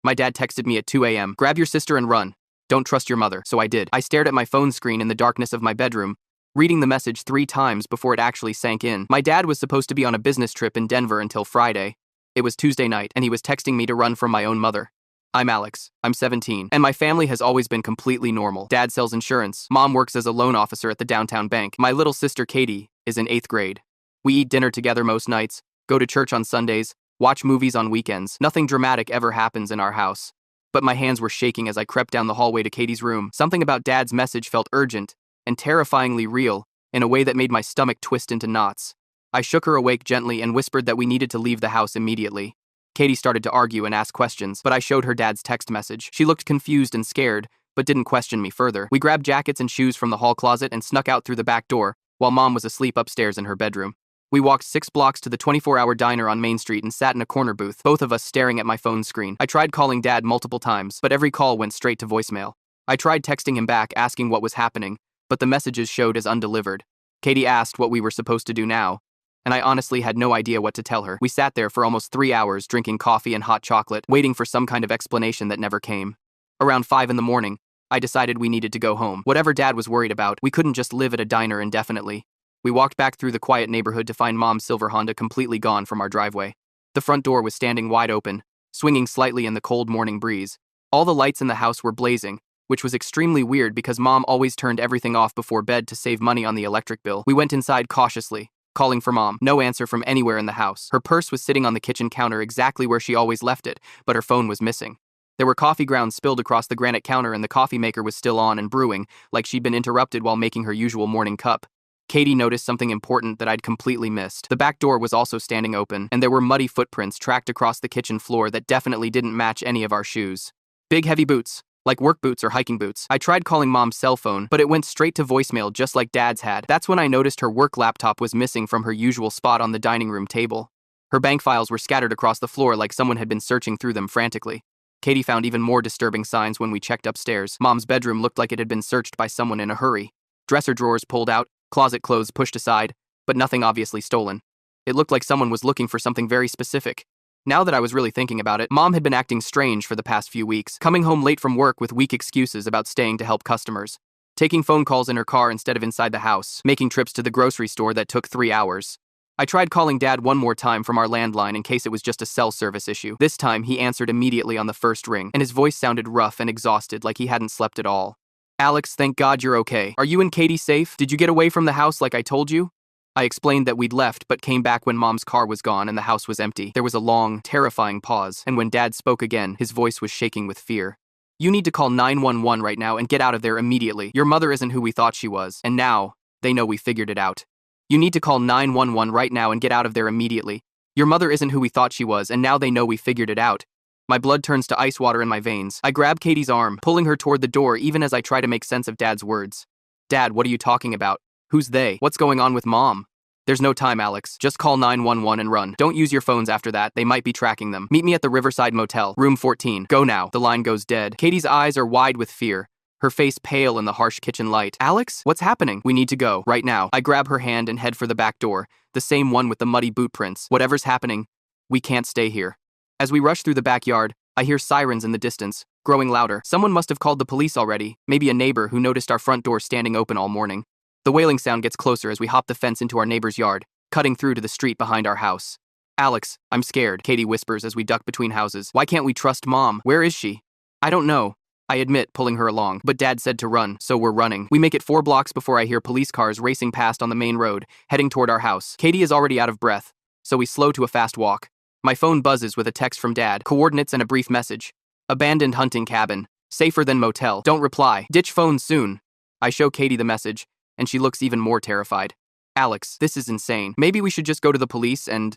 My dad texted me at 2 a.m. Grab your sister and run. Don't trust your mother. So I did. I stared at my phone screen in the darkness of my bedroom, reading the message 3 times before it actually sank in. My dad was supposed to be on a business trip in Denver until Friday. It was Tuesday night, and he was texting me to run from my own mother. I'm Alex. I'm 17, and my family has always been completely normal. Dad sells insurance. Mom works as a loan officer at the downtown bank. My little sister Katie is in 8th grade. We eat dinner together most nights, go to church on Sundays, watch movies on weekends. Nothing dramatic ever happens in our house. But my hands were shaking as I crept down the hallway to Katie's room. Something about Dad's message felt urgent and terrifyingly real in a way that made my stomach twist into knots. I shook her awake gently and whispered that we needed to leave the house immediately. Katie started to argue and ask questions, but I showed her Dad's text message. She looked confused and scared, but didn't question me further. We grabbed jackets and shoes from the hall closet and snuck out through the back door, while Mom was asleep upstairs in her bedroom. We walked 6 blocks to the 24-hour diner on Main Street and sat in a corner booth, both of us staring at my phone screen. I tried calling Dad multiple times, but every call went straight to voicemail. I tried texting him back asking what was happening, but the messages showed as undelivered. Katie asked what we were supposed to do now, and I honestly had no idea what to tell her. We sat there for almost 3 hours drinking coffee and hot chocolate, waiting for some kind of explanation that never came. Around 5 in the morning, I decided we needed to go home. Whatever Dad was worried about, we couldn't just live at a diner indefinitely. We walked back through the quiet neighborhood to find Mom's silver Honda completely gone from our driveway. The front door was standing wide open, swinging slightly in the cold morning breeze. All the lights in the house were blazing, which was extremely weird because Mom always turned everything off before bed to save money on the electric bill. We went inside cautiously, calling for Mom. No answer from anywhere in the house. Her purse was sitting on the kitchen counter exactly where she always left it, but her phone was missing. There were coffee grounds spilled across the granite counter and the coffee maker was still on and brewing, like she'd been interrupted while making her usual morning cup. Katie noticed something important that I'd completely missed. The back door was also standing open, and there were muddy footprints tracked across the kitchen floor that definitely didn't match any of our shoes. Big heavy boots, like work boots or hiking boots. I tried calling Mom's cell phone, but it went straight to voicemail just like Dad's had. That's when I noticed her work laptop was missing from her usual spot on the dining room table. Her bank files were scattered across the floor like someone had been searching through them frantically. Katie found even more disturbing signs when we checked upstairs. Mom's bedroom looked like it had been searched by someone in a hurry. Dresser drawers pulled out, closet clothes pushed aside, but nothing obviously stolen. It looked like someone was looking for something very specific. Now that I was really thinking about it, Mom had been acting strange for the past few weeks, coming home late from work with weak excuses about staying to help customers, taking phone calls in her car instead of inside the house, making trips to the grocery store that took 3 hours. I tried calling Dad one more time from our landline in case it was just a cell service issue. This time, he answered immediately on the first ring, and his voice sounded rough and exhausted like he hadn't slept at all. Alex, thank God you're okay. Are you and Katie safe? Did you get away from the house like I told you? I explained that we'd left but came back when Mom's car was gone and the house was empty. There was a long, terrifying pause, and when Dad spoke again, his voice was shaking with fear. You need to call 911 right now and get out of there immediately. Your mother isn't who we thought she was, and now, they know we figured it out. You need to call 911 right now and get out of there immediately. Your mother isn't who we thought she was, and now they know we figured it out. My blood turns to ice water in my veins. I grab Katie's arm, pulling her toward the door even as I try to make sense of Dad's words. Dad, what are you talking about? Who's they? What's going on with Mom? There's no time, Alex. Just call 911 and run. Don't use your phones after that. They might be tracking them. Meet me at the Riverside Motel, room 14. Go now. The line goes dead. Katie's eyes are wide with fear, her face pale in the harsh kitchen light. Alex, what's happening? We need to go, right now. I grab her hand and head for the back door, the same one with the muddy boot prints. Whatever's happening, we can't stay here. As we rush through the backyard, I hear sirens in the distance, growing louder. Someone must have called the police already, maybe a neighbor who noticed our front door standing open all morning. The wailing sound gets closer as we hop the fence into our neighbor's yard, cutting through to the street behind our house. Alex, I'm scared, Katie whispers as we duck between houses. Why can't we trust Mom? Where is she? I don't know, I admit, pulling her along, but Dad said to run, so we're running. We make it 4 blocks before I hear police cars racing past on the main road, heading toward our house. Katie is already out of breath, so we slow to a fast walk. My phone buzzes with a text from Dad, coordinates and a brief message. Abandoned hunting cabin. Safer than motel. Don't reply. Ditch phone soon. I show Katie the message, and she looks even more terrified. Alex, this is insane. Maybe we should just go to the police and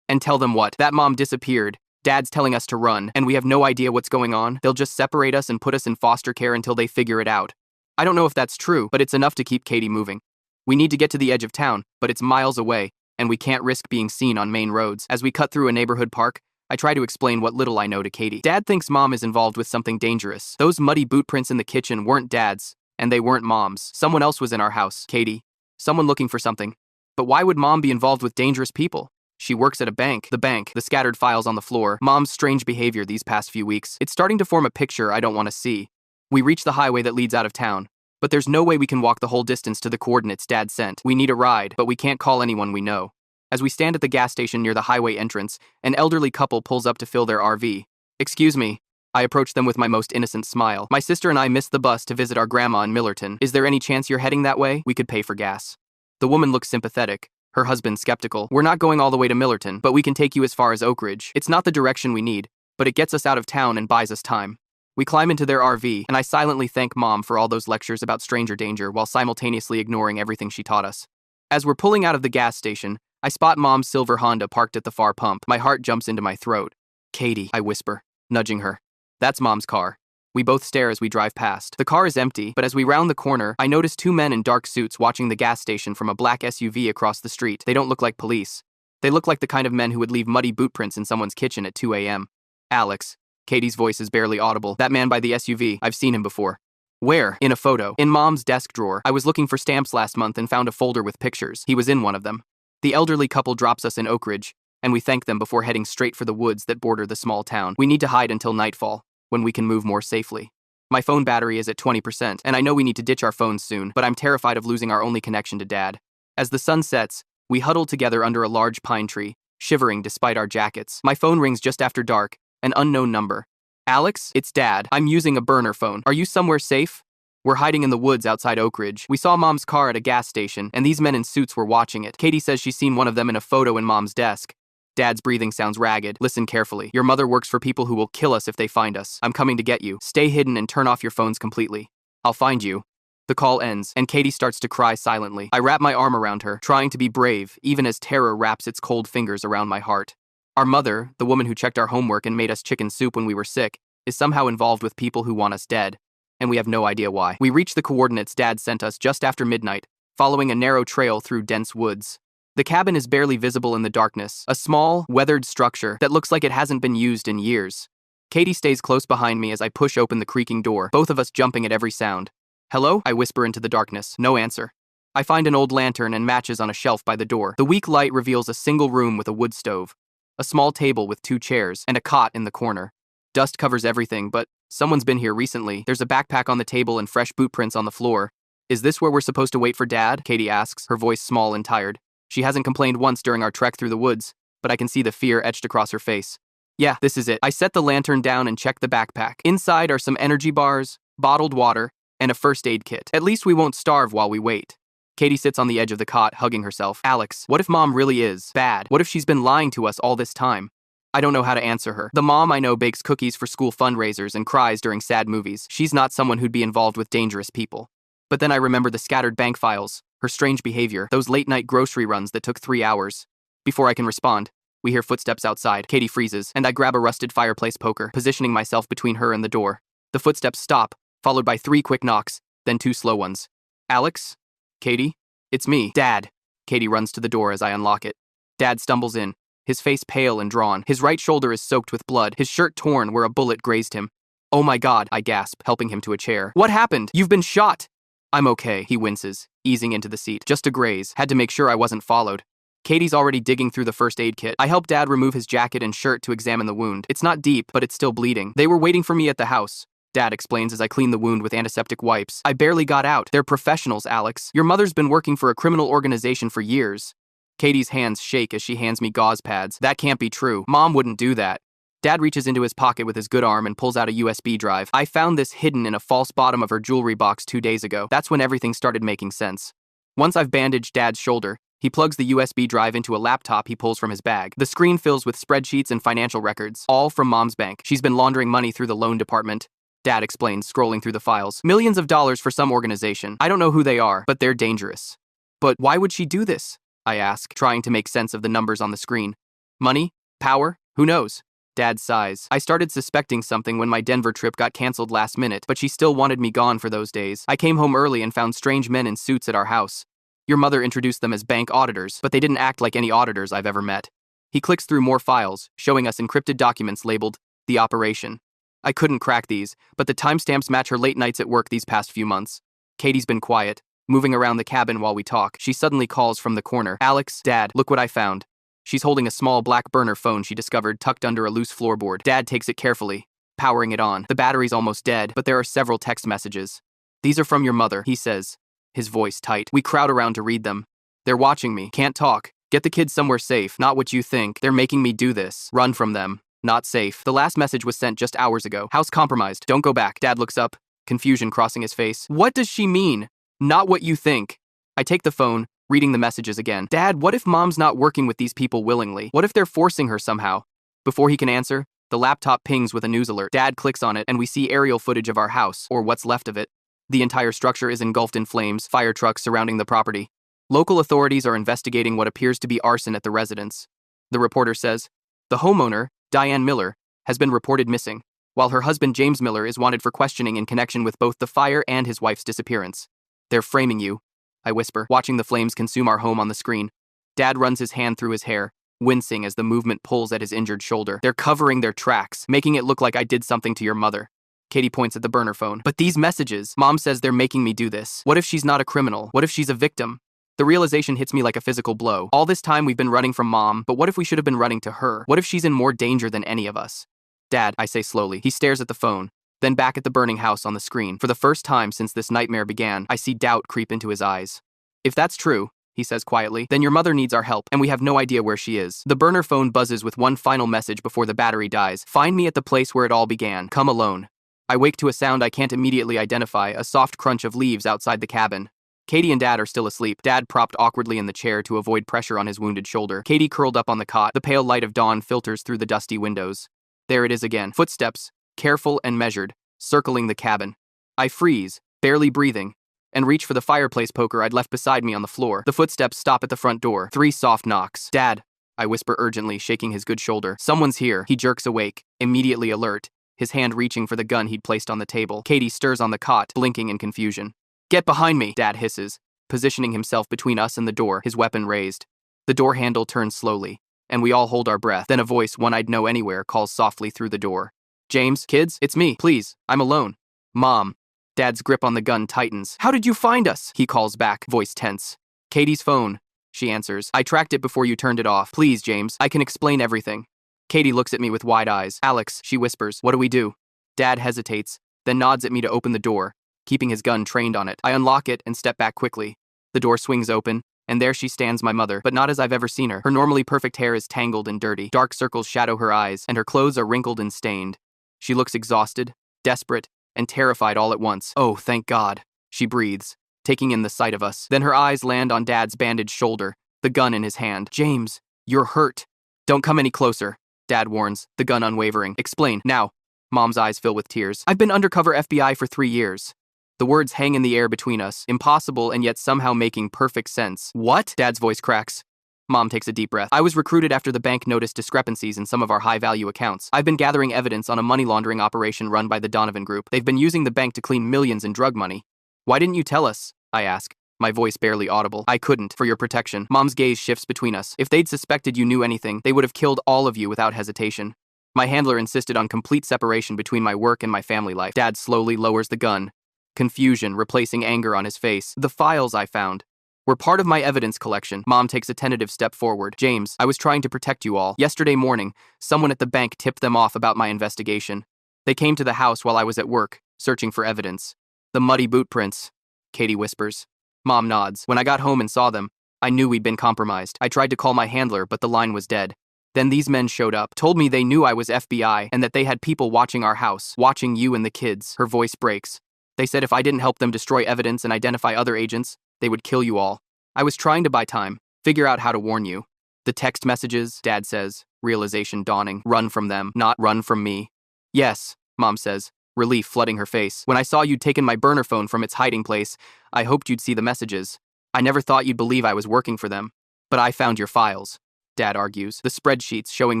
tell them what? That Mom disappeared. Dad's telling us to run, and we have no idea what's going on. They'll just separate us and put us in foster care until they figure it out. I don't know if that's true, but it's enough to keep Katie moving. We need to get to the edge of town, but it's miles away, and we can't risk being seen on main roads. As we cut through a neighborhood park, I try to explain what little I know to Katie. Dad thinks Mom is involved with something dangerous. Those muddy boot prints in the kitchen weren't Dad's, and they weren't Mom's. Someone else was in our house, Katie. Someone looking for something. But why would Mom be involved with dangerous people? She works at a bank. The bank. The scattered files on the floor. Mom's strange behavior these past few weeks. It's starting to form a picture I don't want to see. We reach the highway that leads out of town. But there's no way we can walk the whole distance to the coordinates Dad sent. We need a ride, but we can't call anyone we know. As we stand at the gas station near the highway entrance, an elderly couple pulls up to fill their RV. Excuse me. I approach them with my most innocent smile. My sister and I missed the bus to visit our grandma in Millerton. Is there any chance you're heading that way? We could pay for gas. The woman looks sympathetic. Her husband skeptical. We're not going all the way to Millerton, but we can take you as far as Oak Ridge. It's not the direction we need, but it gets us out of town and buys us time. We climb into their RV, and I silently thank Mom for all those lectures about stranger danger while simultaneously ignoring everything she taught us. As we're pulling out of the gas station, I spot Mom's silver Honda parked at the far pump. My heart jumps into my throat. Katie, I whisper, nudging her. That's Mom's car. We both stare as we drive past. The car is empty, but as we round the corner, I notice two men in dark suits watching the gas station from a black SUV across the street. They don't look like police. They look like the kind of men who would leave muddy boot prints in someone's kitchen at 2 a.m. Alex. Katie's voice is barely audible. That man by the SUV, I've seen him before. Where? In a photo. In Mom's desk drawer. I was looking for stamps last month and found a folder with pictures. He was in one of them. The elderly couple drops us in Oak Ridge, and we thank them before heading straight for the woods that border the small town. We need to hide until nightfall, when we can move more safely. My phone battery is at 20%, and I know we need to ditch our phones soon, but I'm terrified of losing our only connection to Dad. As the sun sets, we huddle together under a large pine tree, shivering despite our jackets. My phone rings just after dark, an unknown number. Alex, it's Dad. I'm using a burner phone. Are you somewhere safe? We're hiding in the woods outside Oak Ridge. We saw Mom's car at a gas station, and these men in suits were watching it. Katie says she's seen one of them in a photo in Mom's desk. Dad's breathing sounds ragged. Listen carefully. Your mother works for people who will kill us if they find us. I'm coming to get you. Stay hidden and turn off your phones completely. I'll find you. The call ends, and Katie starts to cry silently. I wrap my arm around her, trying to be brave, even as terror wraps its cold fingers around my heart. Our mother, the woman who checked our homework and made us chicken soup when we were sick, is somehow involved with people who want us dead, and we have no idea why. We reach the coordinates Dad sent us just after midnight, following a narrow trail through dense woods. The cabin is barely visible in the darkness, a small, weathered structure that looks like it hasn't been used in years. Katie stays close behind me as I push open the creaking door, both of us jumping at every sound. Hello? I whisper into the darkness. No answer. I find an old lantern and matches on a shelf by the door. The weak light reveals a single room with a wood stove, a small table with 2 chairs, and a cot in the corner. Dust covers everything, but someone's been here recently. There's a backpack on the table and fresh boot prints on the floor. Is this where we're supposed to wait for Dad? Katie asks, her voice small and tired. She hasn't complained once during our trek through the woods, but I can see the fear etched across her face. Yeah, this is it. I set the lantern down and check the backpack. Inside are some energy bars, bottled water, and a first aid kit. At least we won't starve while we wait. Katie sits on the edge of the cot, hugging herself. Alex, what if Mom really is bad? What if she's been lying to us all this time? I don't know how to answer her. The mom I know bakes cookies for school fundraisers and cries during sad movies. She's not someone who'd be involved with dangerous people. But then I remember the scattered bank files, her strange behavior, those late-night grocery runs that took 3 hours. Before I can respond, we hear footsteps outside. Katie freezes, and I grab a rusted fireplace poker, positioning myself between her and the door. The footsteps stop, followed by 3 quick knocks, then 2 slow ones. Alex? Katie? It's me, Dad. Katie runs to the door as I unlock it. Dad stumbles in, his face pale and drawn. His right shoulder is soaked with blood, his shirt torn where a bullet grazed him. Oh my God, I gasp, helping him to a chair. What happened? You've been shot! I'm okay, he winces, easing into the seat. Just a graze. Had to make sure I wasn't followed. Katie's already digging through the first aid kit. I help Dad remove his jacket and shirt to examine the wound. It's not deep, but it's still bleeding. They were waiting for me at the house, Dad explains as I clean the wound with antiseptic wipes. I barely got out. They're professionals, Alex. Your mother's been working for a criminal organization for years. Katie's hands shake as she hands me gauze pads. That can't be true. Mom wouldn't do that. Dad reaches into his pocket with his good arm and pulls out a USB drive. I found this hidden in a false bottom of her jewelry box 2 days ago. That's when everything started making sense. Once I've bandaged Dad's shoulder, he plugs the USB drive into a laptop he pulls from his bag. The screen fills with spreadsheets and financial records, all from Mom's bank. She's been laundering money through the loan department, Dad explains, scrolling through the files. Millions of dollars for some organization. I don't know who they are, but they're dangerous. But why would she do this? I ask, trying to make sense of the numbers on the screen. Money? Power? Who knows? Dad sighs. I started suspecting something when my Denver trip got canceled last minute, but she still wanted me gone for those days. I came home early and found strange men in suits at our house. Your mother introduced them as bank auditors, but they didn't act like any auditors I've ever met. He clicks through more files, showing us encrypted documents labeled, The Operation. I couldn't crack these, but the timestamps match her late nights at work these past few months. Katie's been quiet, moving around the cabin while we talk. She suddenly calls from the corner. Alex, Dad, look what I found. She's holding a small black burner phone she discovered tucked under a loose floorboard. Dad takes it carefully, powering it on. The battery's almost dead, but there are several text messages. "These are from your mother," he says, his voice tight. We crowd around to read them. "They're watching me. Can't talk. Get the kids somewhere safe. Not what you think. They're making me do this. Run from them. Not safe." The last message was sent just hours ago. "House compromised. Don't go back." Dad looks up, confusion crossing his face. "What does she mean? Not what you think." I take the phone, reading the messages again. "Dad, what if Mom's not working with these people willingly? What if they're forcing her somehow?" Before he can answer, the laptop pings with a news alert. Dad clicks on it, and we see aerial footage of our house, or what's left of it. The entire structure is engulfed in flames, fire trucks surrounding the property. Local authorities are investigating what appears to be arson at the residence. The reporter says, the homeowner, Diane Miller, has been reported missing, while her husband James Miller is wanted for questioning in connection with both the fire and his wife's disappearance. "They're framing you," I whisper, watching the flames consume our home on the screen. Dad runs his hand through his hair, wincing as the movement pulls at his injured shoulder. "They're covering their tracks, making it look like I did something to your mother." Katie points at the burner phone. "But these messages, Mom says they're making me do this. What if she's not a criminal? What if she's a victim?" The realization hits me like a physical blow. All this time we've been running from Mom, but what if we should have been running to her? What if she's in more danger than any of us? "Dad," I say slowly. He stares at the phone, then back at the burning house on the screen. For the first time since this nightmare began, I see doubt creep into his eyes. "If that's true," he says quietly, "then your mother needs our help, and we have no idea where she is." The burner phone buzzes with one final message before the battery dies. "Find me at the place where it all began. Come alone." I wake to a sound I can't immediately identify, a soft crunch of leaves outside the cabin. Katie and Dad are still asleep, Dad propped awkwardly in the chair to avoid pressure on his wounded shoulder. Katie curled up on the cot. The pale light of dawn filters through the dusty windows. There it is again. Footsteps, careful and measured, circling the cabin. I freeze, barely breathing, and reach for the fireplace poker I'd left beside me on the floor. The footsteps stop at the front door. 3 soft knocks. "Dad," I whisper urgently, shaking his good shoulder. "Someone's here." He jerks awake, immediately alert, his hand reaching for the gun he'd placed on the table. Katie stirs on the cot, blinking in confusion. "Get behind me," Dad hisses, positioning himself between us and the door, his weapon raised. The door handle turns slowly, and we all hold our breath. Then a voice one I'd know anywhere calls softly through the door. "James, kids, it's me. Please, I'm alone." "Mom." Dad's grip on the gun tightens. "How did you find us?" he calls back, voice tense. "Katie's phone," she answers. "I tracked it before you turned it off. Please, James, I can explain everything." Katie looks at me with wide eyes. "Alex," she whispers, "what do we do?" Dad hesitates, then nods at me to open the door, keeping his gun trained on it. I unlock it and step back quickly. The door swings open, and there she stands, my mother, but not as I've ever seen her. Her normally perfect hair is tangled and dirty. Dark circles shadow her eyes, and her clothes are wrinkled and stained. She looks exhausted, desperate, and terrified all at once. "Oh, thank God," she breathes, taking in the sight of us. Then her eyes land on Dad's bandaged shoulder, the gun in his hand. "James, you're hurt." "Don't come any closer," Dad warns, the gun unwavering. "Explain, now." Mom's eyes fill with tears. "I've been undercover FBI for 3 years. The words hang in the air between us, impossible and yet somehow making perfect sense. "What?" Dad's voice cracks. Mom takes a deep breath. "I was recruited after the bank noticed discrepancies in some of our high-value accounts. I've been gathering evidence on a money laundering operation run by the Donovan Group. They've been using the bank to clean millions in drug money." "Why didn't you tell us?" I ask, my voice barely audible. "I couldn't, for your protection." Mom's gaze shifts between us. "If they'd suspected you knew anything, they would have killed all of you without hesitation." My handler insisted on complete separation between my work and my family life. Dad slowly lowers the gun, confusion replacing anger on his face. "The files I found were part of my evidence collection." Mom takes a tentative step forward. "James, I was trying to protect you all. Yesterday morning, someone at the bank tipped them off about my investigation. They came to the house while I was at work, searching for evidence." "The muddy boot prints," Katie whispers. Mom nods. "When I got home and saw them, I knew we'd been compromised. I tried to call my handler, but the line was dead. Then these men showed up, told me they knew I was FBI and that they had people watching our house, watching you and the kids." Her voice breaks. "They said if I didn't help them destroy evidence and identify other agents, they would kill you all. I was trying to buy time, figure out how to warn you." "The text messages," Dad says, realization dawning. "Run from them, not run from me." "Yes," Mom says, relief flooding her face. "When I saw you'd taken my burner phone from its hiding place, I hoped you'd see the messages. I never thought you'd believe I was working for them. But I found your files," Dad argues. "The spreadsheets showing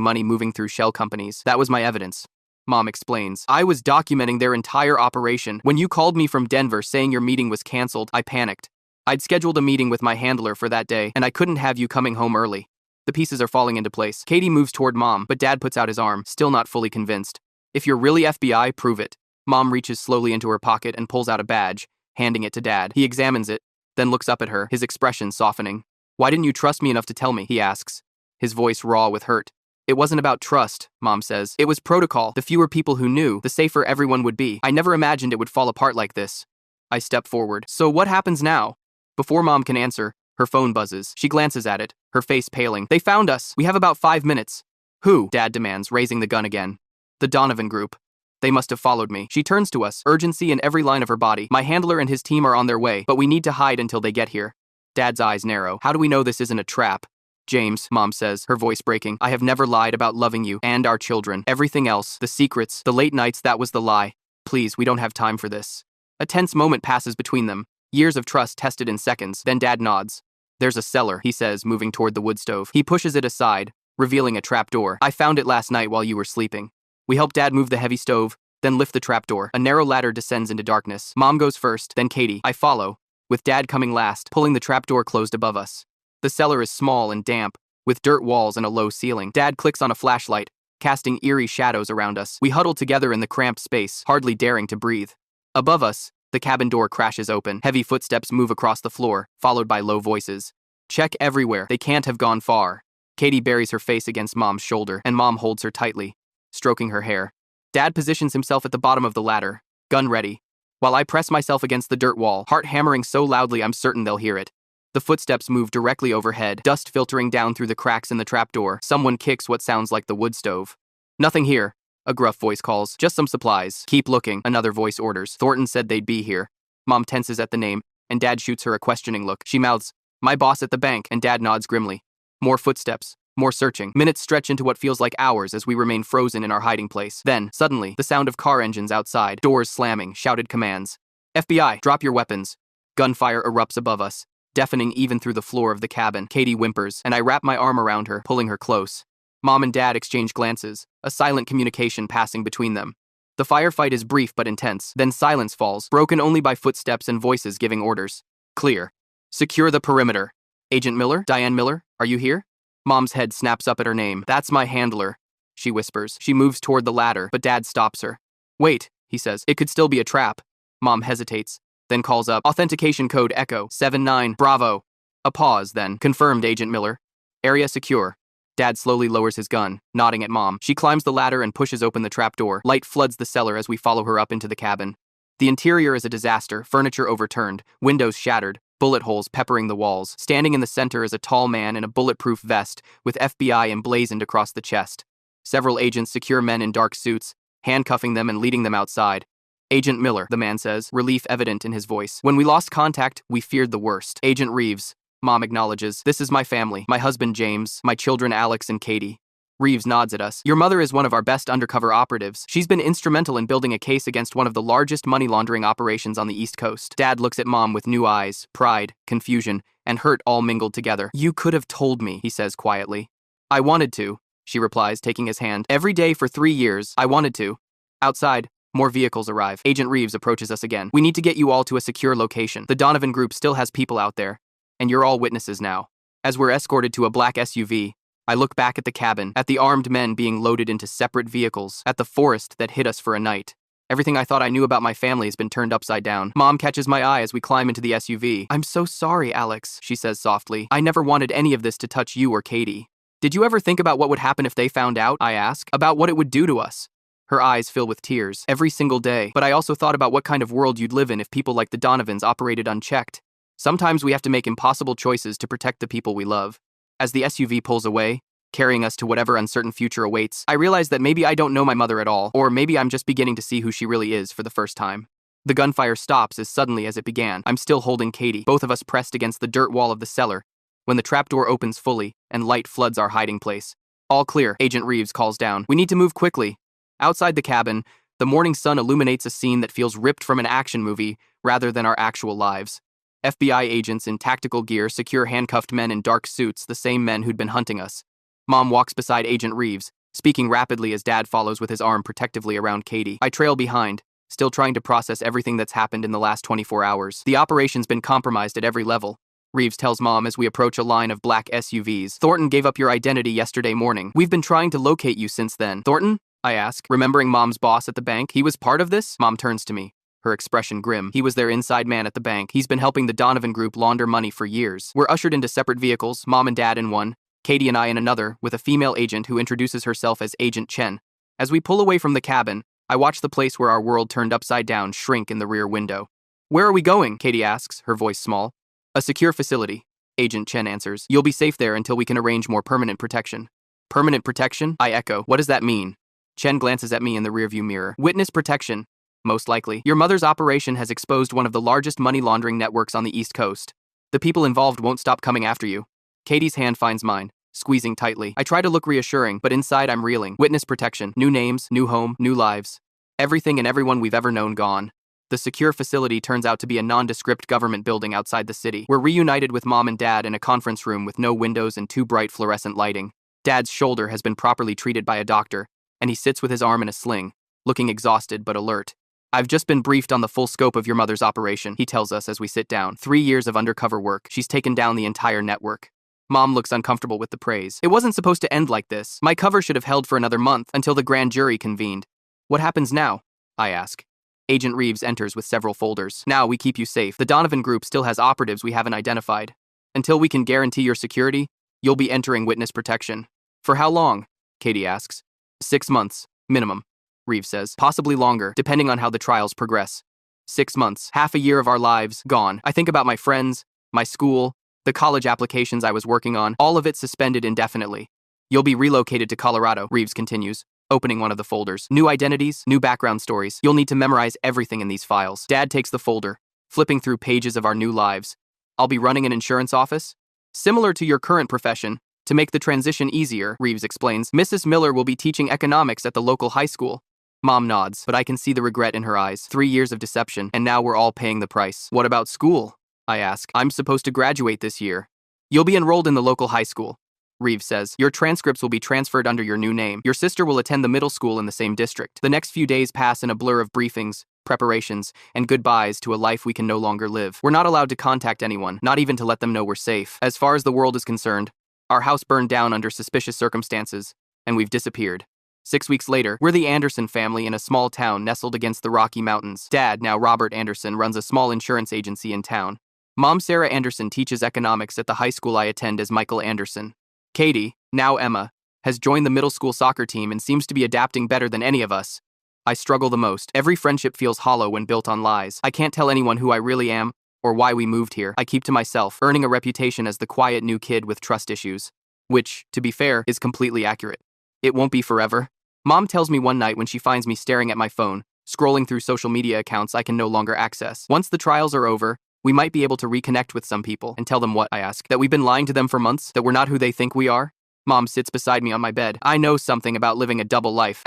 money moving through shell companies. That was my evidence." Mom explains. "I was documenting their entire operation. When you called me from Denver saying your meeting was canceled, I panicked. I'd scheduled a meeting with my handler for that day, and I couldn't have you coming home early." The pieces are falling into place. Katie moves toward Mom, but Dad puts out his arm, still not fully convinced. "If you're really FBI, prove it." Mom reaches slowly into her pocket and pulls out a badge, handing it to Dad. He examines it, then looks up at her, his expression softening. "Why didn't you trust me enough to tell me?" he asks, his voice raw with hurt. It wasn't about trust, Mom says. It was protocol. The fewer people who knew, the safer everyone would be. I never imagined it would fall apart like this. I step forward. So what happens now? Before Mom can answer, her phone buzzes. She glances at it, her face paling. They found us. We have about 5 minutes. Who? Dad demands, raising the gun again. The Donovan Group. They must have followed me. She turns to us, urgency in every line of her body. My handler and his team are on their way, but we need to hide until they get here. Dad's eyes narrow. How do we know this isn't a trap? James, Mom says, her voice breaking. I have never lied about loving you and our children. Everything else, the secrets, the late nights, that was the lie. Please, we don't have time for this. A tense moment passes between them. Years of trust tested in seconds. Then Dad nods. There's a cellar, he says, moving toward the wood stove. He pushes it aside, revealing a trapdoor. I found it last night while you were sleeping. We help Dad move the heavy stove, then lift the trapdoor. A narrow ladder descends into darkness. Mom goes first, then Katie. I follow, with Dad coming last, pulling the trapdoor closed above us. The cellar is small and damp, with dirt walls and a low ceiling. Dad clicks on a flashlight, casting eerie shadows around us. We huddle together in the cramped space, hardly daring to breathe. Above us, the cabin door crashes open. Heavy footsteps move across the floor, followed by low voices. Check everywhere. They can't have gone far. Katie buries her face against Mom's shoulder, and Mom holds her tightly, stroking her hair. Dad positions himself at the bottom of the ladder, gun ready, while I press myself against the dirt wall, heart hammering so loudly I'm certain they'll hear it. The footsteps move directly overhead, dust filtering down through the cracks in the trapdoor. Someone kicks what sounds like the wood stove. Nothing here, a gruff voice calls. Just some supplies. Keep looking, another voice orders. Thornton said they'd be here. Mom tenses at the name, and Dad shoots her a questioning look. She mouths, my boss at the bank, and Dad nods grimly. More footsteps. More searching. Minutes stretch into what feels like hours as we remain frozen in our hiding place. Then, suddenly, the sound of car engines outside, doors slamming, shouted commands. FBI, drop your weapons. Gunfire erupts above us, deafening even through the floor of the cabin. Katie whimpers, and I wrap my arm around her, pulling her close. Mom and Dad exchange glances, a silent communication passing between them. The firefight is brief but intense, then silence falls, broken only by footsteps and voices giving orders. Clear. Secure the perimeter. Agent Miller? Diane Miller? Are you here? Mom's head snaps up at her name. That's my handler, she whispers. She moves toward the ladder, but Dad stops her. Wait, he says. It could still be a trap. Mom hesitates, then calls up. Authentication code Echo 79 Bravo. A pause, then. Confirmed, Agent Miller. Area secure. Dad slowly lowers his gun, nodding at Mom. She climbs the ladder and pushes open the trapdoor. Light floods the cellar as we follow her up into the cabin. The interior is a disaster, furniture overturned, windows shattered, bullet holes peppering the walls. Standing in the center is a tall man in a bulletproof vest, with FBI emblazoned across the chest. Several agents secure men in dark suits, handcuffing them and leading them outside. Agent Miller, the man says, relief evident in his voice. When we lost contact, we feared the worst. Agent Reeves, Mom acknowledges. This is my family, my husband James, my children Alex and Katie. Reeves nods at us. Your mother is one of our best undercover operatives. She's been instrumental in building a case against one of the largest money laundering operations on the East Coast. Dad looks at Mom with new eyes, pride, confusion, and hurt all mingled together. You could have told me, he says quietly. I wanted to, she replies, taking his hand. Every day for 3 years, I wanted to. Outside, more vehicles arrive. Agent Reeves approaches us again. We need to get you all to a secure location. The Donovan Group still has people out there, and you're all witnesses now. As we're escorted to a black SUV, I look back at the cabin, at the armed men being loaded into separate vehicles, at the forest that hid us for a night. Everything I thought I knew about my family has been turned upside down. Mom catches my eye as we climb into the SUV. I'm so sorry, Alex, she says softly. I never wanted any of this to touch you or Katie. Did you ever think about what would happen if they found out? I ask. About what it would do to us? Her eyes fill with tears. Every single day. But I also thought about what kind of world you'd live in if people like the Donovans operated unchecked. Sometimes we have to make impossible choices to protect the people we love. As the SUV pulls away, carrying us to whatever uncertain future awaits, I realize that maybe I don't know my mother at all, or maybe I'm just beginning to see who she really is for the first time. The gunfire stops as suddenly as it began. I'm still holding Katie, both of us pressed against the dirt wall of the cellar, when the trapdoor opens fully and light floods our hiding place. All clear, Agent Reeves calls down. We need to move quickly. Outside the cabin, the morning sun illuminates a scene that feels ripped from an action movie rather than our actual lives. FBI agents in tactical gear secure handcuffed men in dark suits, the same men who'd been hunting us. Mom walks beside Agent Reeves, speaking rapidly as Dad follows with his arm protectively around Katie. I trail behind, still trying to process everything that's happened in the last 24 hours. The operation's been compromised at every level, Reeves tells Mom as we approach a line of black SUVs. Thornton gave up your identity yesterday morning. We've been trying to locate you since then. Thornton? I ask, remembering Mom's boss at the bank. He was part of this? Mom turns to me, her expression grim. He was their inside man at the bank. He's been helping the Donovan Group launder money for years. We're ushered into separate vehicles, Mom and Dad in one, Katie and I in another, with a female agent who introduces herself as Agent Chen. As we pull away from the cabin, I watch the place where our world turned upside down shrink in the rear window. Where are we going? Katie asks, her voice small. A secure facility, Agent Chen answers. You'll be safe there until we can arrange more permanent protection. Permanent protection? I echo. What does that mean? Chen glances at me in the rearview mirror. Witness protection. Most likely. Your mother's operation has exposed one of the largest money laundering networks on the East Coast. The people involved won't stop coming after you. Katie's hand finds mine, squeezing tightly. I try to look reassuring, but inside I'm reeling. Witness protection. New names, new home, new lives. Everything and everyone we've ever known gone. The secure facility turns out to be a nondescript government building outside the city. We're reunited with Mom and Dad in a conference room with no windows and too bright fluorescent lighting. Dad's shoulder has been properly treated by a doctor, and he sits with his arm in a sling, looking exhausted but alert. I've just been briefed on the full scope of your mother's operation, he tells us as we sit down. 3 years of undercover work. She's taken down the entire network. Mom looks uncomfortable with the praise. It wasn't supposed to end like this. My cover should have held for another month until the grand jury convened. What happens now? I ask. Agent Reeves enters with several folders. Now we keep you safe. The Donovan Group still has operatives we haven't identified. Until we can guarantee your security, you'll be entering witness protection. For how long? Katie asks. 6 months, minimum, Reeves says. Possibly longer, depending on how the trials progress. 6 months, half a year of our lives, gone. I think about my friends, my school, the college applications I was working on, all of it suspended indefinitely. You'll be relocated to Colorado, Reeves continues, opening one of the folders. New identities, new background stories. You'll need to memorize everything in these files. Dad takes the folder, flipping through pages of our new lives. I'll be running an insurance office? Similar to your current profession. To make the transition easier, Reeves explains, Mrs. Miller will be teaching economics at the local high school. Mom nods, but I can see the regret in her eyes. 3 years of deception, and now we're all paying the price. What about school? I ask. I'm supposed to graduate this year. You'll be enrolled in the local high school, Reeves says. Your transcripts will be transferred under your new name. Your sister will attend the middle school in the same district. The next few days pass in a blur of briefings, preparations, and goodbyes to a life we can no longer live. We're not allowed to contact anyone, not even to let them know we're safe. As far as the world is concerned, our house burned down under suspicious circumstances, and we've disappeared. 6 weeks later, we're the Anderson family in a small town nestled against the Rocky Mountains. Dad, now Robert Anderson, runs a small insurance agency in town. Mom Sarah Anderson teaches economics at the high school I attend as Michael Anderson. Katie, now Emma, has joined the middle school soccer team and seems to be adapting better than any of us. I struggle the most. Every friendship feels hollow when built on lies. I can't tell anyone who I really am, or why we moved here. I keep to myself, earning a reputation as the quiet new kid with trust issues. Which, to be fair, is completely accurate. It won't be forever. Mom tells me one night when she finds me staring at my phone, scrolling through social media accounts I can no longer access. Once the trials are over, we might be able to reconnect with some people and tell them what, I ask. That we've been lying to them for months? That we're not who they think we are? Mom sits beside me on my bed. I know something about living a double life.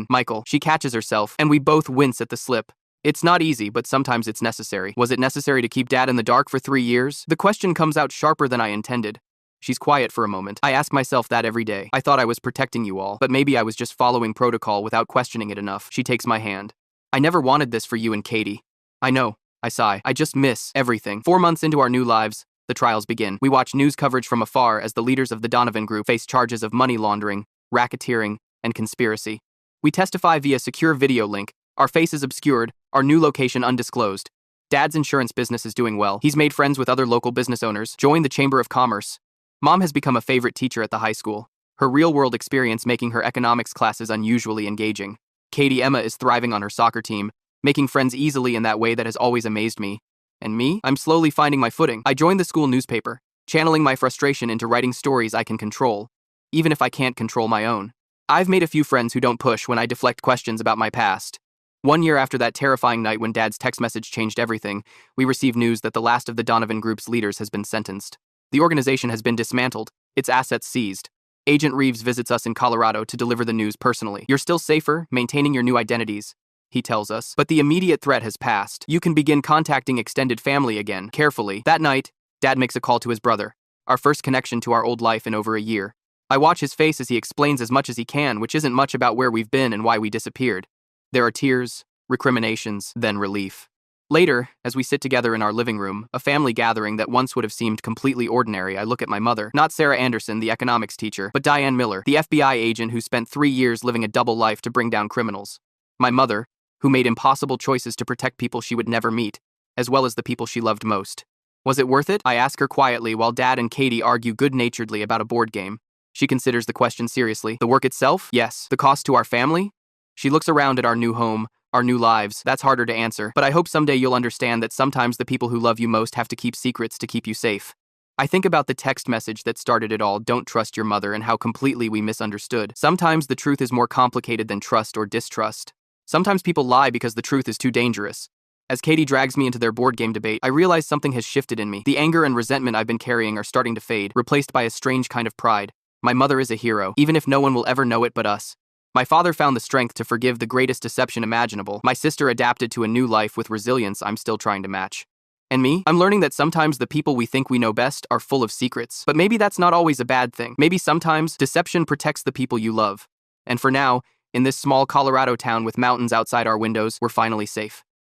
Michael. She catches herself, and we both wince at the slip. It's not easy, but sometimes it's necessary. Was it necessary to keep Dad in the dark for 3 years? The question comes out sharper than I intended. She's quiet for a moment. I ask myself that every day. I thought I was protecting you all, but maybe I was just following protocol without questioning it enough. She takes my hand. I never wanted this for you and Katie. I know. I sigh. I just miss everything. 4 months into our new lives, the trials begin. We watch news coverage from afar as the leaders of the Donovan Group face charges of money laundering, racketeering, and conspiracy. We testify via secure video link, our faces obscured, our new location undisclosed. Dad's insurance business is doing well. He's made friends with other local business owners, joined the Chamber of Commerce. Mom has become a favorite teacher at the high school, her real-world experience making her economics classes unusually engaging. Katie Emma is thriving on her soccer team, making friends easily in that way that has always amazed me. And me? I'm slowly finding my footing. I joined the school newspaper, channeling my frustration into writing stories I can control, even if I can't control my own. I've made a few friends who don't push when I deflect questions about my past. 1 year after that terrifying night when Dad's text message changed everything, we received news that the last of the Donovan Group's leaders has been sentenced. The organization has been dismantled, its assets seized. Agent Reeves visits us in Colorado to deliver the news personally. You're still safer, maintaining your new identities, he tells us, but the immediate threat has passed. You can begin contacting extended family again, carefully. That night, Dad makes a call to his brother, our first connection to our old life in over a year. I watch his face as he explains as much as he can, which isn't much about where we've been and why we disappeared. There are tears, recriminations, then relief. Later, as we sit together in our living room, a family gathering that once would have seemed completely ordinary, I look at my mother, not Sarah Anderson, the economics teacher, but Diane Miller, the FBI agent who spent 3 years living a double life to bring down criminals. My mother, who made impossible choices to protect people she would never meet, as well as the people she loved most. Was it worth it? I ask her quietly while Dad and Katie argue good-naturedly about a board game. She considers the question seriously. The work itself? Yes. The cost to our family? She looks around at our new home, our new lives. That's harder to answer, but I hope someday you'll understand that sometimes the people who love you most have to keep secrets to keep you safe. I think about the text message that started it all, "Don't trust your mother," and how completely we misunderstood. Sometimes the truth is more complicated than trust or distrust. Sometimes people lie because the truth is too dangerous. As Katie drags me into their board game debate, I realize something has shifted in me. The anger and resentment I've been carrying are starting to fade, replaced by a strange kind of pride. My mother is a hero, even if no one will ever know it but us. My father found the strength to forgive the greatest deception imaginable. My sister adapted to a new life with resilience I'm still trying to match. And me? I'm learning that sometimes the people we think we know best are full of secrets. But maybe that's not always a bad thing. Maybe sometimes deception protects the people you love. And for now, in this small Colorado town with mountains outside our windows, we're finally safe.